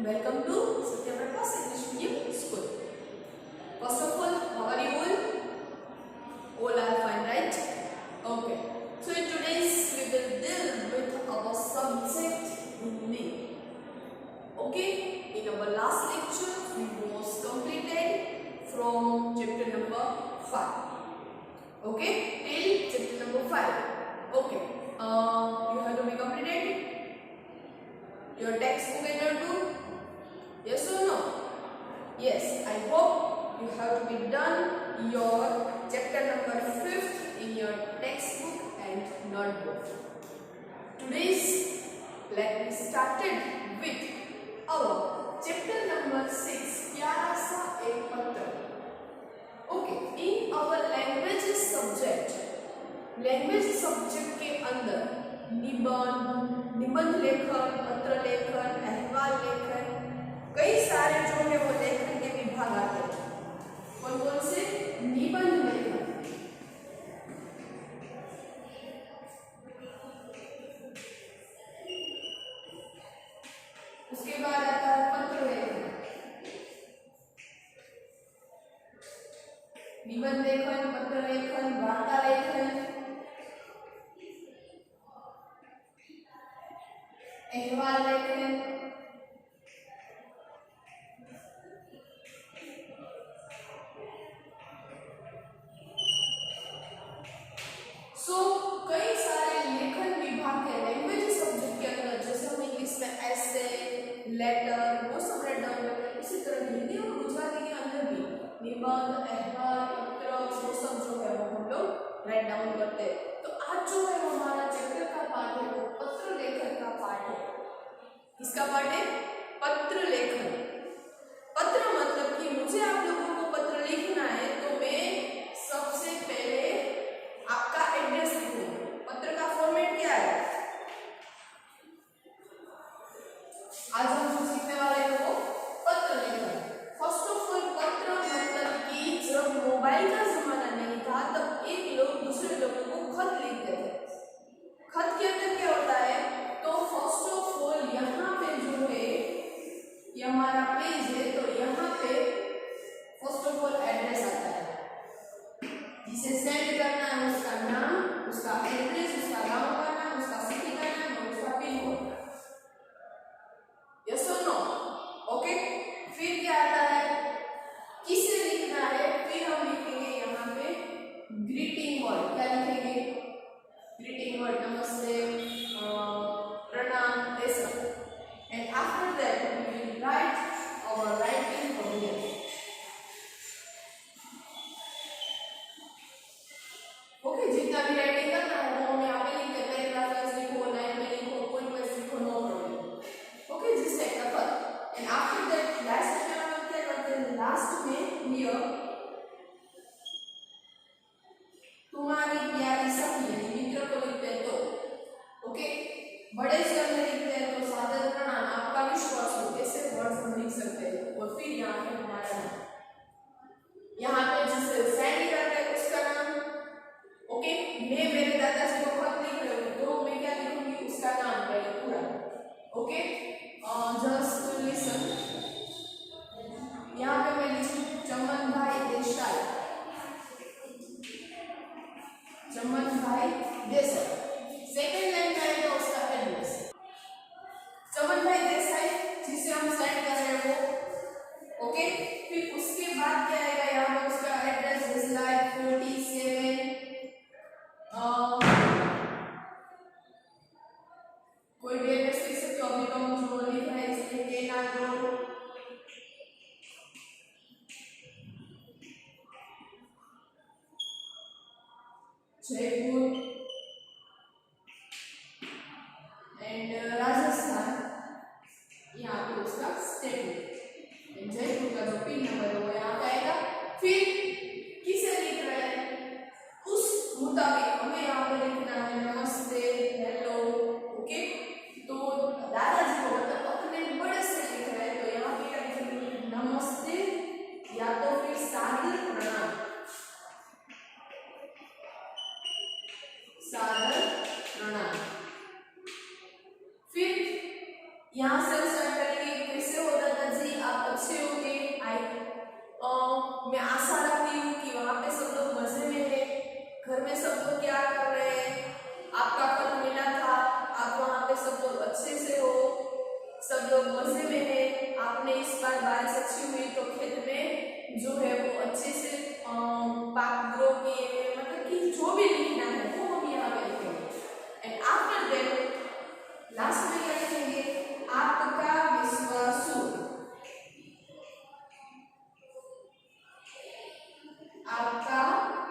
welcome to Satyaprakash English Medium School. First of all, how are you all? All are fine, right? Okay. So in today's we will deal with our subject Hindi. Okay. In our last lecture, we was completed from chapter number 5. Okay, till chapter number 5. Okay. You have to be completed. Your textbook and notebook? Yes or no? Yes, I hope you have to be done your chapter number 5 in your textbook and notebook. Today's let me started with our chapter number 6, प्यारा सा एक पत्र. Okay, in our language subject के अंदर निबंध लेखन, पत्र लेखन, अहवाल लेखन, कई सारे जो है वो लेखन के विभाग आते हैं. कौन कौन से? निबंध लेखन, उसके बाद आता है पत्र लेखन, निबंध लेखन, पत्र लेखन, वार्ता लेखन, अहवाल लेखन, कई सारे लेखन विभाग के लैंग्वेज सब्जेक्ट के अंदर, जैसे हम इंग्लिश में ऐसे, लेटर, वो सब रेड डाउन करते हैं, इसी तरह हिंदी और गुजराती के अंदर भी निबंध, अहवाल, पत्र, वो सब जो है वो हम लोग रेड डाउन करते हैं. तो आज जो है हमारा चैप्टर का पार्ट है वो पत्र लेखन का पार्ट है. किसका पार्ट है? पत्र लेखन. पत्र मतलब कि मुझे आप लोगों को पत्र लिखना है तो मैं सबसे पहले आपका एड्रेस लिखूंगा. पत्र का फॉर्मेट क्या है? आज हम जो सीखने वाले हैं वो पत्र लेखन. फर्स्ट ऑफ ऑल पत्र मतलब कि जब मोबाइल का जमाना नहीं था तब एक लोग दूसरे लोगों को खत लिखते थे. खत के अंदर क्या होता है? तो फर्स्ट ऑफ ऑल यहाँ पे जो है ये हमारा पेज है, तो यहाँ पे फर्स्ट ऑफ ऑल एड्रेस आता है. जिसे सेंड करना है उसका नाम, उसका एड्रेस, उसका गांव का नाम, उसका सिटी का नाम और उसका पिन कोड. यस और नो? ओके. फिर क्या आता है? किसे लिखना है? फिर हम लिखेंगे यहाँ पे ग्रीटिंग वर्ड. क्या लिखेंगे? ग्रीटिंग वर्ड, नमस्ते, प्रणाम, ऐसा. And after that we will write our writing from here. Okay, जितना भी राइटिंग करना है वो हमें यहाँ पे लिख के पैराग्राफ वाइज लिखो, लाइन में लिखो, पॉइंट वाइज लिखो, नो प्रॉब्लम. ओके, जिस टाइप का पद. एंड आफ्टर दैट लास्ट में हम क्या करते हैं? लास्ट में हियर तुम्हारी प्यारी सखी मित्र को लिखते हैं तो. ओके, बड़े से अंदर लिखते हैं तो सादर प्रणाम, आपका विश्वास हो, ऐसे वर्ड्स हम लिख सकते हैं. और फिर यहाँ पे हमारा नाम, यहाँ पे जिसे सेंड करते हैं उसका नाम. ओके, मैं मेरे दादाजी को खत लिख रही हूँ तो मैं क्या लिखूंगी? उसका नाम पहले पूरा. Okay, just listen. यहाँ पे मैं लिखूँ चमन भाई देसाई. चमन भाई देसाई. सेकेंड लाइन में आएगा उसका एड्रेस. चमन भाई देसाई जिसे हम सेंड कर रहे हैं वो. ओके, फिर उसके बाद क्या आएगा? यहाँ पे उसका एड्रेस इज लाइक 47 कोई भी एड्रेस लिख सकते हो. अभी तो हम जो लिख रहे हैं इसमें केना रोड, जयपुर एंड राजस्थान. यहाँ पे उसका स्टेट एंड जयपुर का जो पिन नंबर है वो यहाँ पे आएगा. फिर किसे लिख रहे हैं उस मुताबिक हमें यहाँ पे लिखना है नमस्ते, हेलो. ओके, तो दादाजी को मतलब अपने बड़े से लिख रहे हैं तो यहाँ पे क्या लिखेंगे? नमस्ते या तो फिर सादर प्रणाम. सादर प्रणाम. फिर यहाँ से स्टार्ट करेंगे. कैसे होता में सब लोग क्या कर रहे हैं? आपका खत मिला था, आप वहाँ पे सब लोग अच्छे से हो, सब लोग मजे में है। आपने इस बार बारिश अच्छी हुई तो खेत में जो है वो अच्छे से पाक ग्रो किए, मतलब कि जो भी लिखना है वो हम यहाँ पे लिखेंगे। एंड आफ्टर दैट लास्ट में क्या लिखेंगे? आपका विश्वासु, आपका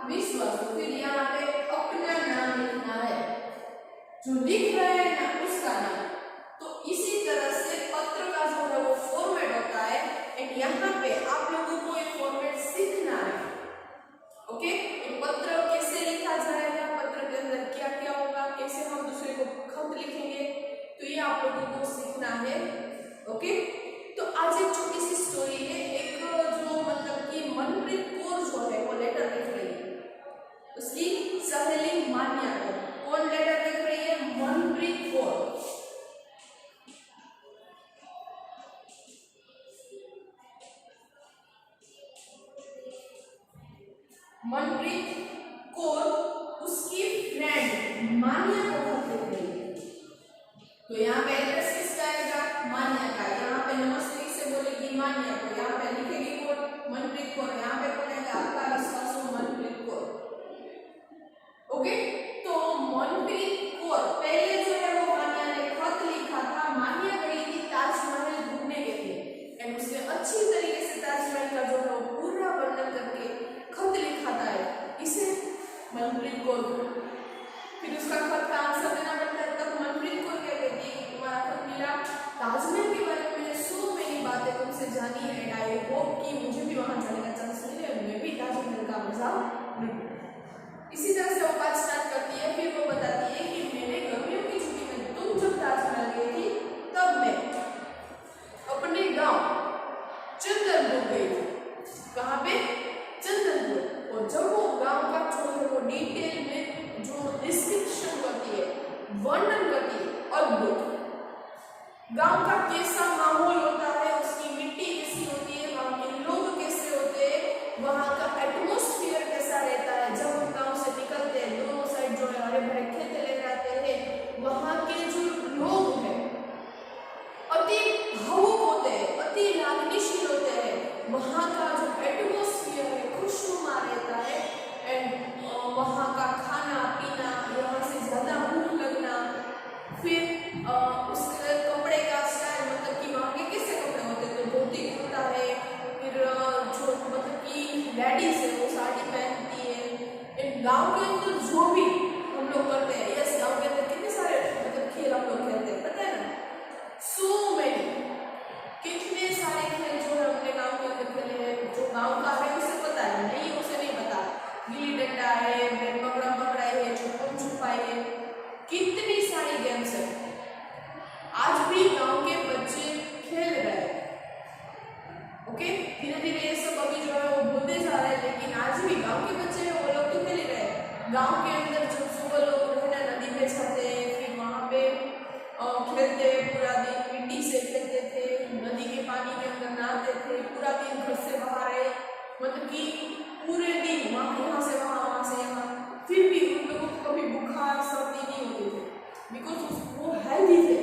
विश्वासु। फिर यहाँ पे अपना नाम लिखना है, जो लिख रहे हैं ना उसका नाम। तो इसी तरह से पत्र का जो है वो फॉर्मेट होता है। एंड यहाँ पे आप लोगों को एक फॉर्मेट सीखना है। ओके, पत्र कैसे लिखा जाएगा, पत्र के अंदर क्या क्या होगा, कैसे हम दूसरे को खत लिखेंगे, तो ये आप लोगों को सीखना है। ओके, तो आज एक छोटी सी स्टोरी है। एक जो मतलब कि मनप्रीत कौर जो है वो लेटर लिख रही है, उसकी सहेली मान्या को। कौन लेटर लिख रही है? मनप्रीत कौर। मनप्रीत कौर उसकी फ्रेंड मान्या को खत लिख रही है। तो यहाँ पे एड्रेस किसका आएगा? मान्या का। यहाँ पे नमस्ते से बोलेगी मान्या को, यहाँ पे लिखेगी कौन? मनप्रीत कौर। यहाँ पे कौन आएगा? आपका विश्वासु मनप्रीत कौर। ओके, तो मनप्रीत कौर पहले जो है वो मान्या ने खत लिखा था। मान्या गई थी ताजमहल घूमने के लिए एंड उसने अच्छी तरीके से ताजमहल का जो है वो पूरा वर्णन करके खत लिखा था इसे मनप्रीत कौर को। फिर उसका खत का आंसर देना पड़ता है। तब मनप्रीत कौर क्या कहती है? तुम्हारा खत मिला, ताजमहल के बारे में मैंने सो मेरी बातें तुमसे जानी है एंड आई होप कि मुझे भी वहां जाने का चांस मिले और मैं भी ताजमहल का मजा लूं। इसी तरह से वो बात स्टार्ट करती है। फिर वो बताती है कि मैंने गर्मियों की छुट्टी में तुम जब ताजमहल गई थी तब मैं अपने गांव चंदनपुर गई थी। कहाँ पे? चंदनपुर। और जब वो गांव का जो है वो डिटेल में जो डिस्क्रिप्शन करती है, वर्णन करती है, अद्भुत। गांव का कैसा माहौल होता है, उसकी मिट्टी कैसी होती है, वहाँ के लोग कैसे होते हैं, वहाँ का एटमॉस्फेयर कैसा रहता है। जब हम गांव से निकलते हैं दोनों साइड जो है हरे भरे खेत लेकर आते हैं, वहाँ के जो लोग हैं अति भावुक होते हैं, अति लागनीशील होते हैं। वहाँ का जो एटमॉस्फेयर है खुशनुमा रहता है। एंड वहाँ का खाना पीना, यहाँ से ज्यादा भूख लगना, फिर उसके कपड़े का स्टाइल, मतलब कि वहाँ के कैसे कपड़े होते हैं, तो धोती कुर्ता है, फिर जो मतलब कि लेडीज है वो साड़ी पहनती है। इन गाँव के अंदर जो भी हम लोग करते हैं, यस गाँव के अंदर कितने सारे मतलब खेल हम लोग खेलते हैं, पता है ना? सो मेनी, कितने सारे खेल जो है अपने गांव के अंदर खेले हैं। जो गांव का है उसे पता है, नहीं उसे नहीं पता। गिल्ली डंडा है, पकड़म पकड़ाई है, छुपम छुपाई है, कितनी सारी गेम्स है। आज भी गांव के बच्चे खेल रहे हैं। ओके, धीरे धीरे ये सब अभी जो है वो भूलते जा रहे हैं, लेकिन आज भी गांव के बच्चे हैं वो लोग तो खेल रहे हैं। गांव के अंदर जब सुबह लोग नदी में जाते हैं, फिर वहाँ पे खेलते, पूरा दिन मिट्टी से खेलते थे, नदी के पानी के अंदर नहाते थे, पूरा दिन घर से बाहर है, मतलब कि पूरे दिन यहाँ से वहाँ, वहाँ से यहाँ। फिर भी उन लोगों को कभी बुखार सर्दी नहीं होती थी, बिकॉज वो हेल्दी थे।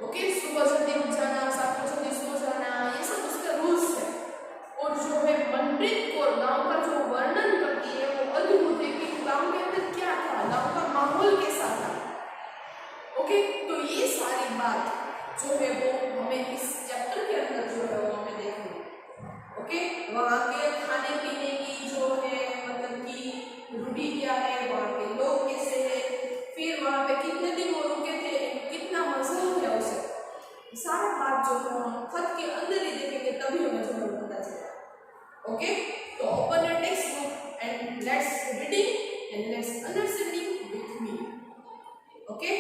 ओके, सुबह जल्दी उठ जाना, सात बजे जल्दी सो जाना, ये सब उसका रूल्स है। और जो है मनप्रीत कौर गाँव का जो वर्णन करती है वो अद्भुत है कि गाँव के अंदर क्या था, गाँव का माहौल कैसा था। ओके, तो ये सारी बात जो है वो हमें इस चैप्टर के अंदर जो है वो हमें देखनी है। ओके, वहाँ के खाने पीने की जो है मतलब कि रूढ़ी क्या है, वहाँ के लोग कैसे हैं, फिर वहाँ पे कितने दिन वो रुके थे, कितना मजा आया उसे, सारा बात जो है हम खत के अंदर ही देखेंगे तभी हमें जो है पता चलेगा। ओके, तो open your text book and let's reading and let's understanding with me. Okay,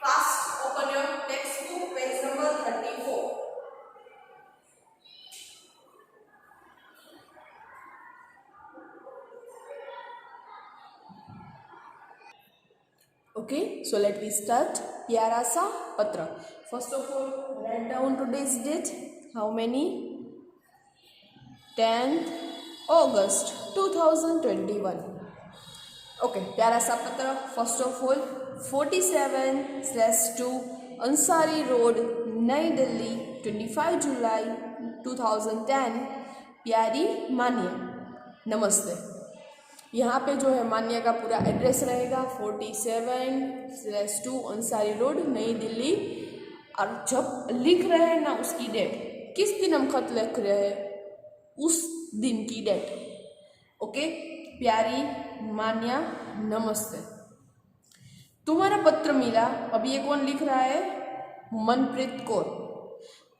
fast open your textbook page number 34. Okay, so let me start. प्यारा सा पत्र. First of all, write down today's date. How many? 10th August 2021. Okay, प्यारा सा पत्र। First of all 47/2 Ansari road, नई दिल्ली, 25 जुलाई 2010। प्यारी मान्या, नमस्ते। यहाँ पे जो है मान्या का पूरा एड्रेस रहेगा 47/2 अंसारी रोड, नई दिल्ली। और जब लिख रहे हैं ना उसकी डेट, किस दिन हम खत लिख रहे हैं उस दिन की डेट। ओके, प्यारी मान्या, नमस्ते। तुम्हारा पत्र मिला। अब ये कौन लिख रहा है? मनप्रीत कौर।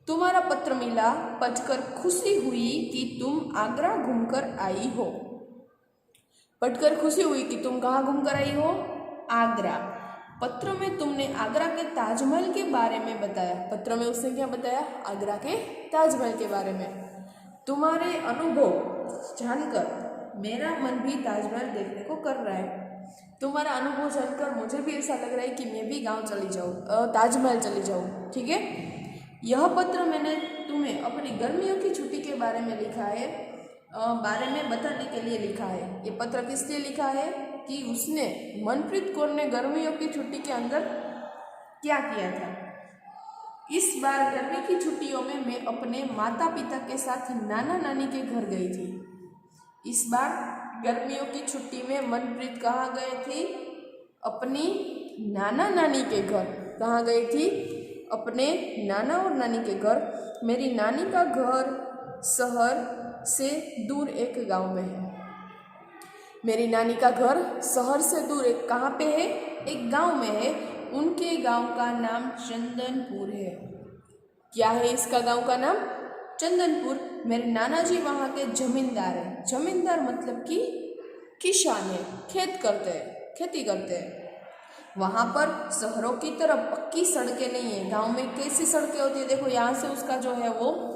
तुम्हारा पत्र मिला, पढ़कर खुशी हुई कि तुम आगरा घूमकर आई हो। पढ़कर खुशी हुई कि तुम कहाँ घूमकर आई हो? आगरा। पत्र में तुमने आगरा के ताजमहल के बारे में बताया। पत्र में उसने क्या बताया? आगरा के ताजमहल के बारे में। तुम्हारे अनुभव जानकर मेरा मन भी ताजमहल देखने को कर रहा है। तुम्हारा अनुभव जानकर मुझे भी ऐसा लग रहा है कि मैं भी गांव चली जाऊँ, ताजमहल चली जाऊँ। ठीक है, यह पत्र मैंने तुम्हें अपनी गर्मियों की छुट्टी के बारे में लिखा है, बारे में बताने के लिए लिखा है। ये पत्र किस लिए लिखा है कि उसने, मनप्रीत कौर ने गर्मियों की छुट्टी के अंदर क्या किया था। इस बार गर्मी की छुट्टियों में मैं अपने माता पिता के साथ नाना नानी के घर गई थी। इस बार गर्मियों की छुट्टी में मनप्रीत कहाँ गए थे? अपनी नाना नानी के घर। कहाँ गई थी? अपने नाना और नानी के घर। मेरी नानी का घर शहर से दूर एक गांव में है। मेरी नानी का घर शहर से दूर एक कहाँ पे है? एक गांव में है। उनके गांव का नाम चंदनपुर है। क्या है इसका गांव का नाम? चंदनपुर। मेरे नाना जी वहाँ के जमींदार हैं। जमींदार मतलब कि किसान है, खेती करते हैं। वहाँ पर शहरों की तरह पक्की सड़कें नहीं है। गांव में कैसी सड़कें होती है? देखो यहाँ से उसका जो है वो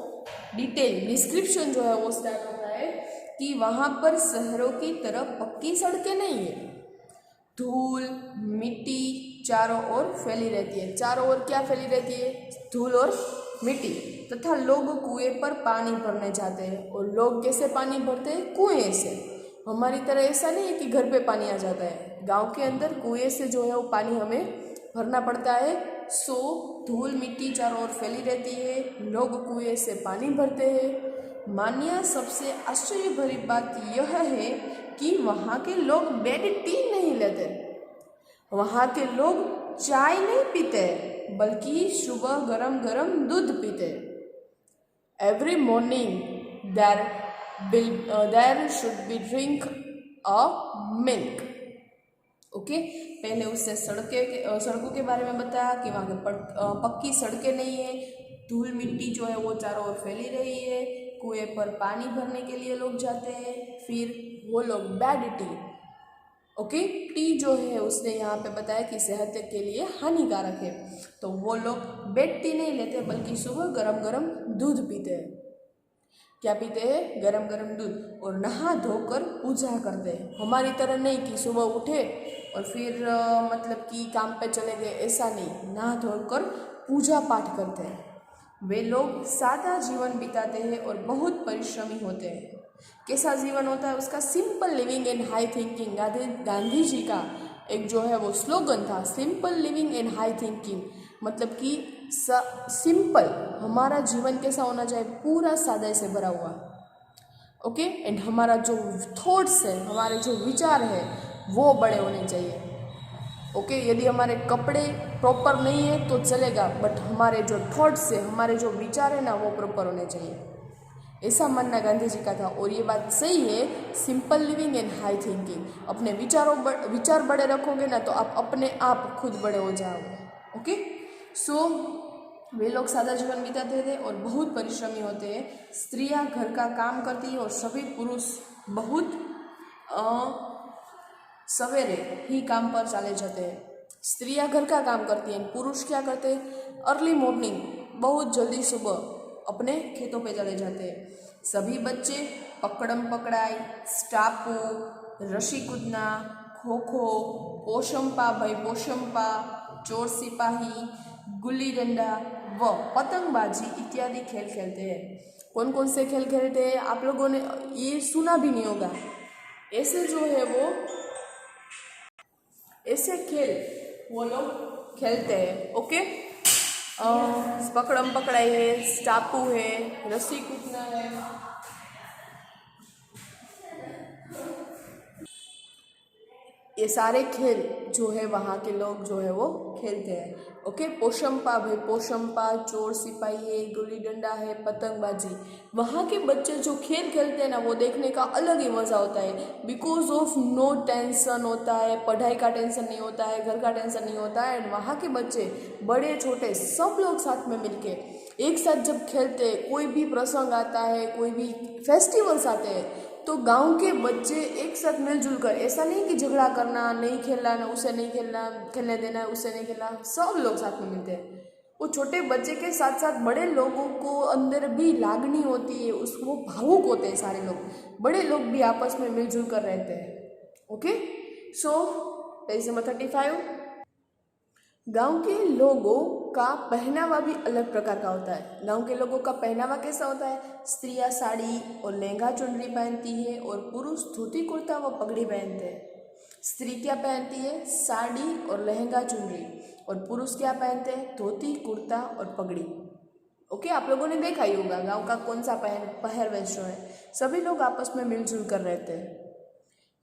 डिटेल डिस्क्रिप्शन जो है वो स्टार्ट होता है कि वहाँ पर शहरों की तरह पक्की सड़कें नहीं है। धूल मिट्टी चारों ओर फैली रहती है। चारों ओर क्या फैली रहती है? धूल और मिट्टी। तथा लोग कुएं पर पानी भरने जाते हैं। और लोग कैसे पानी भरते हैं? कुएं से। हमारी तरह ऐसा नहीं है कि घर पे पानी आ जाता है। गांव के अंदर कुएं से जो है वो पानी हमें भरना पड़ता है। धूल मिट्टी चारों ओर फैली रहती है। लोग कुएं से पानी भरते हैं। मान्या, सबसे आश्चर्य भरी बात यह है कि वहाँ के लोग बेड टी नहीं लेते। वहाँ के लोग चाय नहीं पीते, बल्कि सुबह गरम गरम दूध पीते। Every morning there should be drink a milk. Okay, पहले उससे सड़कों के बारे में बताया कि वहाँ के पक्की सड़कें नहीं है। धूल मिट्टी जो है वो चारों ओर फैली रही है। कुएं पर पानी भरने के लिए लोग जाते हैं। फिर वो लोग बेड टी, ओके, टी जो है उसने यहाँ पे बताया कि सेहत के लिए हानिकारक है। तो वो लोग बेड टी नहीं लेते, बल्कि सुबह गरम गरम दूध पीते हैं। क्या पीते हैं? गरम गरम दूध। और नहा धोकर पूजा करते हैं। हमारी तरह नहीं कि सुबह उठे और फिर मतलब कि काम पे चले गए, ऐसा नहीं। नहा धोकर पूजा पाठ करते हैं। वे लोग सादा जीवन बिताते हैं और बहुत परिश्रमी होते हैं। कैसा जीवन होता है उसका? Simple living and high thinking. Gandhi ji का एक जो है वो स्लोगन था, simple living and high thinking. मतलब कि सिंपल, हमारा जीवन कैसा होना चाहिए? पूरा सादे से भरा हुआ। ओके, एंड हमारा जो थॉट्स है, हमारे जो विचार है वो बड़े होने चाहिए। ओके, यदि हमारे कपड़े प्रॉपर नहीं है तो चलेगा, बट हमारे जो थॉट्स है, हमारे जो विचार है ना, वो प्रॉपर होने चाहिए। ऐसा मानना गांधी जी का था। और ये बात सही है, simple living and high thinking. अपने विचार बड़े रखोगे ना तो आप अपने आप खुद बड़े हो जाओगे। ओके, वे लोग सादा जीवन बिताते थे और बहुत परिश्रमी होते हैं। स्त्रियां घर का काम करती है और सभी पुरुष बहुत सवेरे ही काम पर चले जाते हैं। स्त्रियां घर का काम करती हैं, पुरुष क्या करते हैं? अर्ली मॉर्निंग, बहुत जल्दी सुबह अपने खेतों पे चले जाते हैं। सभी बच्चे पकड़म पकड़ाई, स्टापू, रस्सी कूदना, खो खो, पोशंपा भाई पोशंपा, चोर सिपाही, गुल्ली डंडा व पतंगबाजी इत्यादि खेल खेलते हैं। कौन कौन से खेल खेलते हैं? आप लोगों ने ये सुना भी नहीं होगा। ऐसे जो है वो ऐसे खेल वो लोग खेलते हैं। ओके, पकड़म पकड़ाई है, स्टापू है, रस्सी कूदना है, ये सारे खेल जो है वहाँ के लोग जो है वो खेलते हैं। ओके, पोशंपा भाई, पोशंपा, चोर सिपाही है, गुल्ली डंडा है, पतंगबाजी, वहाँ के बच्चे जो खेल खेलते हैं ना वो देखने का अलग ही मज़ा होता है। बिकॉज ऑफ नो टेंशन होता है, पढ़ाई का टेंशन नहीं होता है, घर का टेंशन नहीं होता है, एंड वहाँ के बच्चे बड़े छोटे सब लोग साथ में मिलके एक साथ जब खेलते हैं, कोई भी प्रसंग आता है, कोई भी फेस्टिवल्स आते हैं, तो गांव के बच्चे एक साथ मिलजुल कर, ऐसा नहीं कि झगड़ा करना, नहीं खेलना, ना उसे नहीं खेलना, खेलने देना, उसे नहीं खेलना, सब लोग साथ में मिलते हैं। वो छोटे बच्चे के साथ साथ बड़े लोगों को अंदर भी लागनी होती है, उसको भावुक होते हैं सारे लोग, बड़े लोग भी आपस में मिलजुल कर रहते हैं। Okay, so page number 35। गांव के लोगों का पहनावा भी अलग प्रकार का होता है। गांव के लोगों का पहनावा कैसा होता है? स्त्रियां साड़ी और लहंगा चुनरी पहनती है और पुरुष धोती कुर्ता व पगड़ी पहनते हैं। स्त्री क्या पहनती है? साड़ी और लहंगा चुनरी, और पुरुष क्या पहनते हैं? धोती कुर्ता और पगड़ी। ओके, आप लोगों ने देखा ही होगा गाँव का कौन सा पहरवेश जो है, सभी लोग आपस में मिलजुल कर रहते हैं।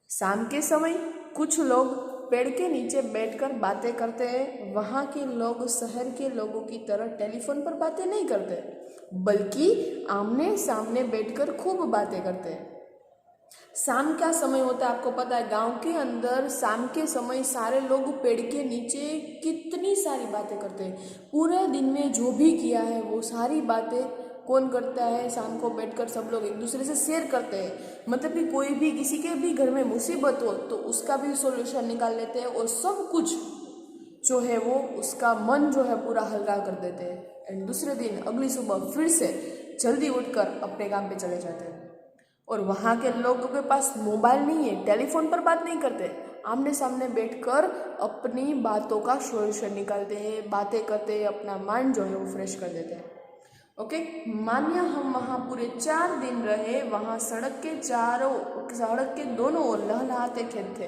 शाम के समय कुछ लोग पेड़ के नीचे बैठकर बातें करते हैं। वहाँ के लोग शहर के लोगों की तरह टेलीफोन पर बातें नहीं करते, बल्कि आमने सामने बैठकर खूब बातें करते हैं। शाम का समय होता है, आपको पता है गांव के अंदर शाम के समय सारे लोग पेड़ के नीचे कितनी सारी बातें करते हैं। पूरे दिन में जो भी किया है वो सारी बातें कौन करता है? शाम को बैठकर सब लोग एक दूसरे से शेयर करते हैं। मतलब कि कोई भी किसी के भी घर में मुसीबत हो तो उसका भी सॉल्यूशन निकाल लेते हैं, और सब कुछ जो है वो उसका मन जो है पूरा हल्का कर देते हैं। एंड दूसरे दिन अगली सुबह फिर से जल्दी उठकर अपने काम पे चले जाते हैं। और वहाँ के लोगों के पास मोबाइल नहीं है, टेलीफोन पर बात नहीं करते, आमने सामने बैठकर अपनी बातों का सॉल्यूशन निकालते हैं, बातें करते हैं, अपना माइंड जो है वो फ्रेश कर देते हैं। ओके, मानिए हम वहाँ पूरे 4 दिन रहे। वहाँ सड़क के दोनों ओर लहलहाते खेत थे।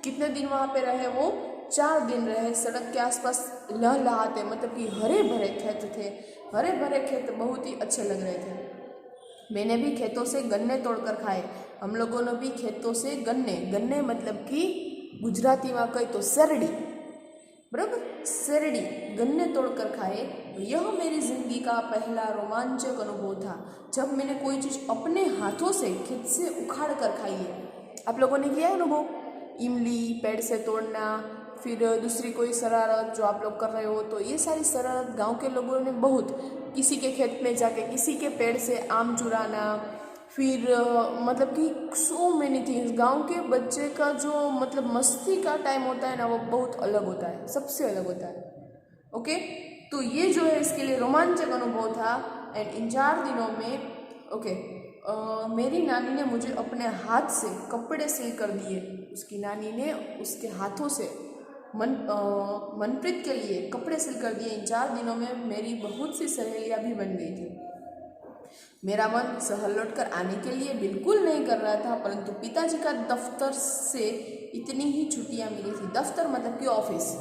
कितने दिन वहाँ पे रहे वो? 4 दिन रहे। सड़क के आसपास लहलहाते मतलब कि हरे भरे खेत थे। हरे भरे खेत बहुत ही अच्छे लग रहे थे। मैंने भी खेतों से गन्ने तोड़कर खाए। हम लोगों ने भी खेतों से गन्ने मतलब कि गुजराती में कही तो शેरडी, बराबर, शेरडी, गन्ने तोड़कर खाए। यह मेरी जिंदगी का पहला रोमांचक अनुभव था जब मैंने कोई चीज़ अपने हाथों से खेत से उखाड़ कर खाई है। आप लोगों ने किया अनुभव? इमली पेड़ से तोड़ना, फिर दूसरी कोई शरारत जो आप लोग कर रहे हो, तो ये सारी शरारत गांव के लोगों ने बहुत, किसी के खेत में जाके किसी के पेड़ से आम चुराना, फिर मतलब कि सो मैनी थिंग्स। गांव के बच्चे का जो मतलब मस्ती का टाइम होता है ना वो बहुत अलग होता है, सबसे अलग होता है। ओके, तो ये जो है इसके लिए रोमांचक अनुभव था। एंड इन 4 दिनों में मेरी नानी ने मुझे अपने हाथ से कपड़े सिल कर दिए। उसकी नानी ने उसके हाथों से मनप्रीत के लिए कपड़े सिल कर दिए। इन 4 दिनों में मेरी बहुत सी सहेलियाँ भी बन गई थी। मेरा मन शहर लौट कर आने के लिए बिल्कुल नहीं कर रहा था, परंतु पिताजी का दफ्तर से इतनी ही छुट्टियाँ मिली थी। दफ्तर मतलब कि ऑफिस,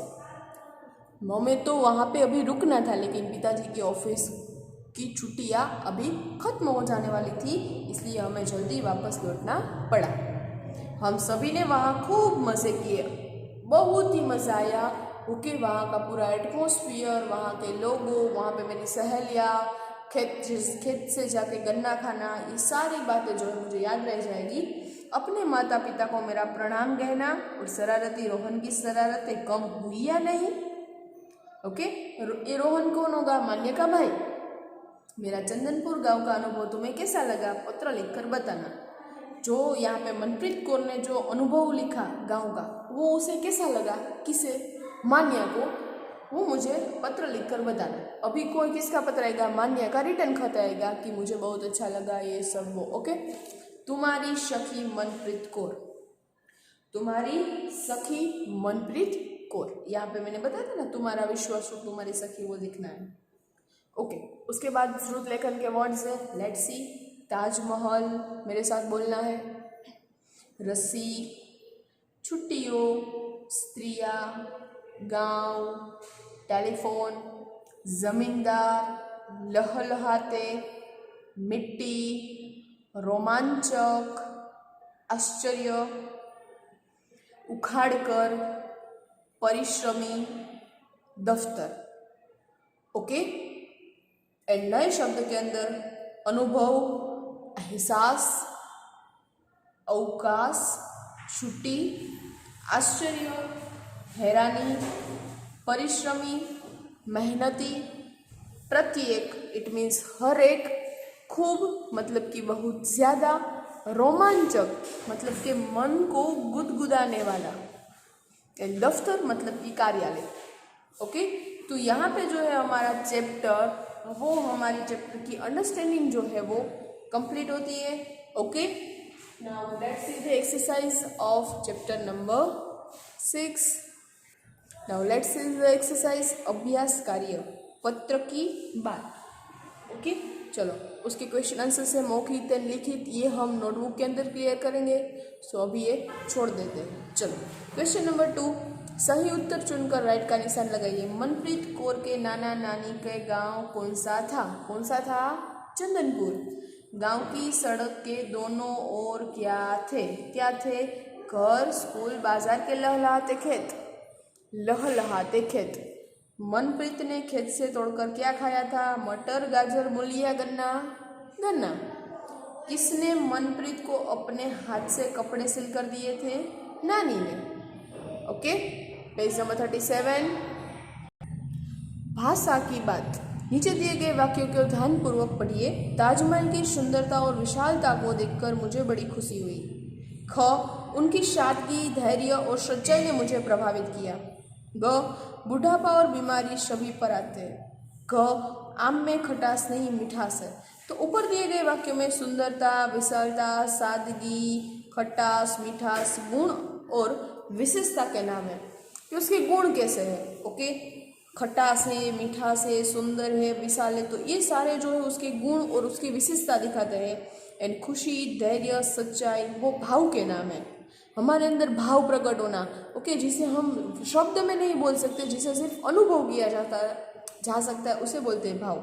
हमें तो वहाँ पे अभी रुकना था, लेकिन पिताजी की ऑफिस की छुट्टियाँ अभी ख़त्म हो जाने वाली थी, इसलिए हमें जल्दी वापस लौटना पड़ा। हम सभी ने वहाँ खूब मज़े किए, बहुत ही मज़ा आया। ओके, वहाँ का पूरा एटमॉस्फियर, वहाँ के लोगों, वहाँ पे मेरी सहेलियाँ, खेत से जाके गन्ना खाना, ये सारी बातें जो है मुझे याद रह जाएगी। अपने माता पिता को मेरा प्रणाम कहना, और शरारती रोहन की शरारतें कम हुई या नहीं? ओके, ये रोहन कौन होगा? मान्य का भाई। मेरा चंदनपुर गांव का अनुभव तुम्हें कैसा लगा? पत्र लिखकर बताना। जो यहाँ पे मनप्रीत कौर ने जो अनुभव लिखा गांव का, वो उसे कैसा लगा? किसे? मान्या को। वो मुझे पत्र लिखकर बताना। अभी कोई किसका पत्र आएगा? मान्या का रिटर्न खत आएगा कि मुझे बहुत अच्छा लगा ये सब वो। ओके, तुम्हारी सखी मनप्रीत कौर, तुम्हारी सखी मनप्रीत कौर। यहाँ पे मैंने बताया था ना, तुम्हारा विश्वास हो, तुम्हारी सखी, वो लिखना है। ओके, उसके बाद श्रुत लेखन के वर्ड्स है। लेट्स सी, ताजमहल मेरे साथ बोलना है, रस्सी, छुट्टियों, स्त्रियाँ, गांव, टेलीफोन, जमींदार, लहलहाते, मिट्टी, रोमांचक, आश्चर्य, उखाड़कर, परिश्रमी, दफ्तर। ओके। एंड नए शब्द के अंदर अनुभव, एहसास, अवकाश, छुट्टी, आश्चर्य, हैरानी, परिश्रमी, मेहनती, प्रत्येक इट मीन्स हर एक, खूब मतलब कि बहुत ज़्यादा, रोमांचक मतलब कि मन को गुदगुदाने वाला, दफ्तर मतलब कि कार्यालय। ओके। तो यहाँ पे जो है हमारा चैप्टर, वो हमारी चैप्टर की अंडरस्टैंडिंग जो है वो कंप्लीट होती है। Okay. Now let's see the exercise of chapter number 6। Now let's see the exercise, अभ्यास कार्य, पत्र की बात। ओके। चलो, उसके क्वेश्चन आंसर से मौखिक एंड लिखित ये हम नोटबुक के अंदर क्लियर करेंगे। सो अभी ये छोड़ देते हैं। चलो, क्वेश्चन नंबर 2, सही उत्तर चुनकर राइट का निशान लगाइए। मनप्रीत कौर के नाना नानी के गांव कौन सा था? कौन सा था? चंदनपुर। गांव की सड़क के दोनों ओर क्या थे? क्या थे? घर, स्कूल, बाजार के लहलहाते खेत। लहलहाते खेत। मनप्रीत ने खेत से तोड़कर क्या खाया था? मटर, गाजर, मूलिया, गन्ना। गन्ना। किसने मनप्रीत को अपने हाथ से कपड़े सिलकर दिए थे? नानी ने। ओके। पेज नंबर 37, भाषा की बात। नीचे दिए गए वाक्यों को ध्यानपूर्वक पढ़िए। ताजमहल की सुंदरता और विशालता को देखकर मुझे बड़ी खुशी हुई। ख, उनकी सादगी, धैर्य और सच्चाई ने मुझे प्रभावित किया। ग, बुढ़ापा और बीमारी सभी पर आते हैं। घ, आम में खटास नहीं मिठास है। तो ऊपर दिए गए वाक्यों में सुंदरता, विशालता, सादगी, खटास, मिठास गुण और विशेषता के नाम है कि उसके गुण कैसे हैं। ओके। खटास है, मिठास है, सुंदर है, विशाल है, तो ये सारे जो है उसके गुण और उसकी विशेषता दिखाते हैं। एंड खुशी, धैर्य, सच्चाई वो भाव के नाम है। हमारे अंदर भाव प्रकट होना, ओके, जिसे हम शब्द में नहीं बोल सकते, जिसे सिर्फ अनुभव किया जा सकता है, उसे बोलते हैं भाव।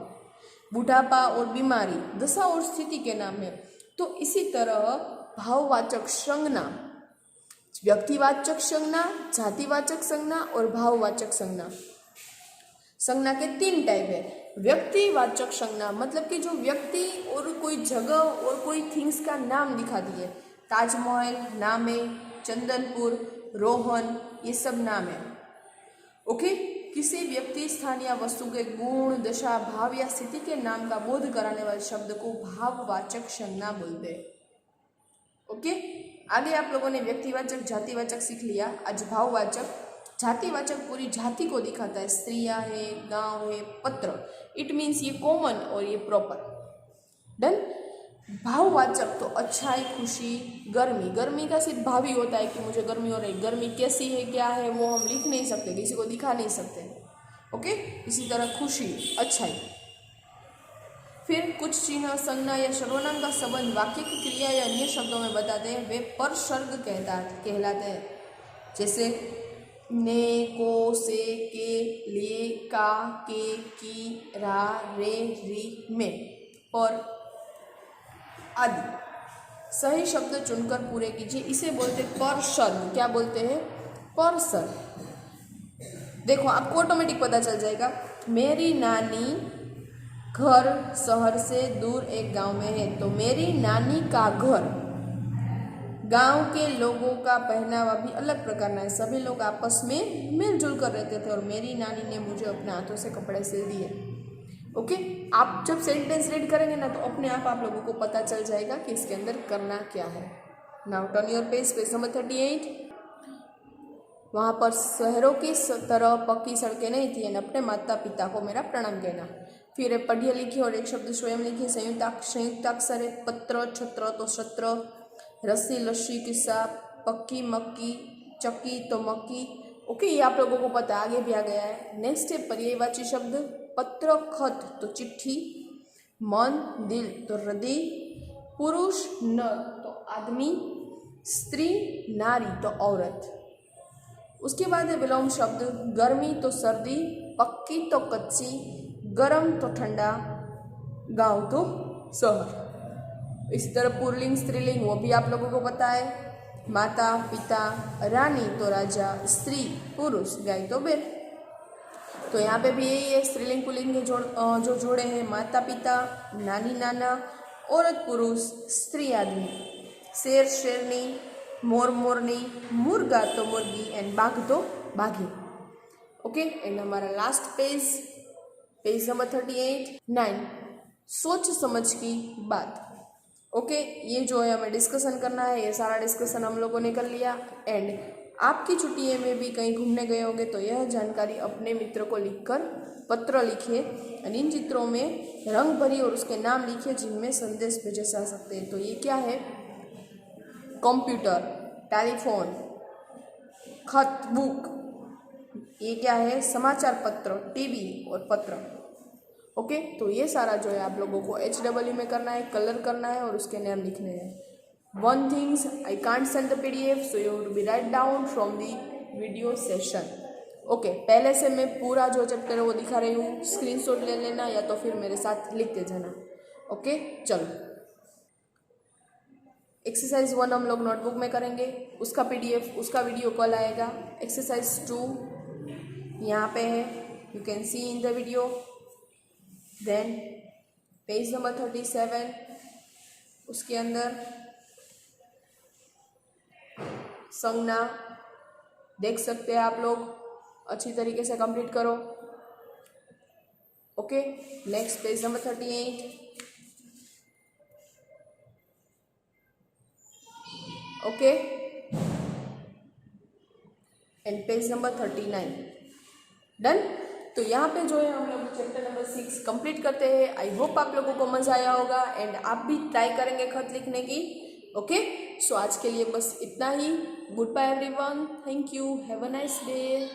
बुढ़ापा और बीमारी दशा और स्थिति के नाम है। तो इसी तरह भाववाचक संज्ञा, व्यक्तिवाचक संज्ञा, जातिवाचक संज्ञा और भाववाचक संज्ञा। संज्ञा के 3 टाइप है। व्यक्तिवाचक संज्ञा मतलब कि जो व्यक्ति और कोई जगह और कोई थिंग्स का नाम दिखा दिए। ताजमहल नाम है, चंदनपुर, रोहन, ये सब नाम है। ओके। किसी व्यक्ति, स्थान या वस्तु के गुण, दशा, भाव या स्थिति के नाम का बोध कराने वाले शब्द को भाववाचक संज्ञा बोलते हैं। ओके। आगे आप लोगों ने व्यक्तिवाचक, जातिवाचक सीख लिया। आज भाववाचक। जातिवाचक पूरी जाति को दिखाता है। स्त्रियां है, गांव है, पत्र। इट मीन्स ये कॉमन और ये प्रॉपर। डन। भाववाचक तो अच्छाई, खुशी, गर्मी। गर्मी का सिर्फ भाव ही होता है कि मुझे गर्मी हो रही। गर्मी कैसी है, क्या है, वो हम लिख नहीं सकते, किसी को दिखा नहीं सकते। ओके। इसी तरह खुशी, अच्छाई। फिर कुछ चिन्ह, संज्ञा या सर्वनाम का संबंध वाक्य की क्रिया या अन्य शब्दों में बताते हैं, वे परसर्ग कहलाते हैं। जैसे ने, को, से, के, लिए, का, के, की, रा, रे, री, में, पर आदि। सही शब्द चुनकर पूरे कीजिए। इसे बोलते हैं परसर्ग। क्या बोलते हैं? परसर्ग। देखो, आपको ऑटोमेटिक पता चल जाएगा। मेरी नानी घर शहर से दूर एक गांव में है, तो मेरी नानी का घर। गांव के लोगों का पहनावा भी अलग प्रकार का है। सभी लोग आपस में मिलजुल कर रहते थे और मेरी नानी ने मुझे अपने हाथों से कपड़े सिल दिए। ओके। आप जब सेंटेंस रीड करेंगे ना, तो अपने आप लोगों को पता चल जाएगा कि इसके अंदर करना क्या है। Now turn your page number 38। वहाँ पर शहरों की तरह पक्की सड़कें नहीं थी। अपने माता पिता को मेरा प्रणाम कहना। फिर पढ़िए, लिखिए और एक शब्द स्वयं लिखिए। संयुक्ताक्षर है। पत्र, छत्र तो छत्र, रस्सी, लस्सी, किस्सा, पक्की, मक्की, चक्की तो मक्की। ओके, ये आप लोगों को पता, आगे भी आ गया है। नेक्स्ट है पर्यायवाची शब्द। पत्र, खत तो चिट्ठी, मन, दिल तो हृदय, पुरुष, नर तो आदमी, स्त्री, नारी तो औरत। उसके बाद है विलोम शब्द, गर्मी तो सर्दी, पक्की तो कच्ची, गर्म तो ठंडा, गांव तो शहर। इसी तरह पुल्लिंग स्त्रीलिंग वो भी आप लोगों को पता है, माता पिता, रानी तो राजा, स्त्री पुरुष, गाय तो बैल। तो यहाँ पे भी यही है, स्त्रीलिंग पुल्लिंग के जो जोड़े हैं माता पिता, नानी नाना, औरत पुरुष, स्त्री आदमी, शेर शेरनी, मोर मोरनी, मुर्गा तो मुर्गी एंड बाघ तो बाघी। ओके, एंड हमारा लास्ट पेज नंबर 38 9 सोच समझ की बात। ओके, ये जो है हमें डिस्कशन करना है, ये सारा डिस्कशन हम लोगों ने कर लिया। एंड आपकी छुट्टियों में भी कहीं घूमने गए होंगे तो यह जानकारी अपने मित्र को लिखकर पत्र लिखिए, और इन चित्रों में रंग भरिए और उसके नाम लिखिए जिनमें संदेश भेजे जा सकते हैं। तो ये क्या है, कंप्यूटर, टेलीफोन, खत, बुक। ये क्या है, समाचार पत्र, टीवी और पत्र। ओके, तो ये सारा जो है आप लोगों को HW में करना है, कलर करना है और उसके नाम लिखने हैं। One things I can't send the PDF, so you have to be write down from the video session. Okay, पहले से मैं पूरा जो चैप्टर है वो दिखा रही हूँ, स्क्रीनशॉट ले लेना या तो फिर मेरे साथ लिखते जाना। ओके, चलो। एक्सरसाइज 1 हम लोग नोटबुक में करेंगे, उसका PDF, उसका वीडियो कल आएगा। एक्सरसाइज 2 यहाँ पे है, you can see in the video. Then page number 37, उसके अंदर संज्ञा देख सकते हैं आप लोग, अच्छी तरीके से कंप्लीट करो। Okay, next page number 38। Okay, and page number 39 done. तो यहाँ पे जो है हम लोग चैप्टर नंबर 6 कंप्लीट करते हैं। आई होप आप लोगों को मज़ा आया होगा एंड आप भी ट्राई करेंगे खत लिखने की। ओके, सो आज के लिए बस इतना ही। Goodbye everyone, thank you, have a nice day.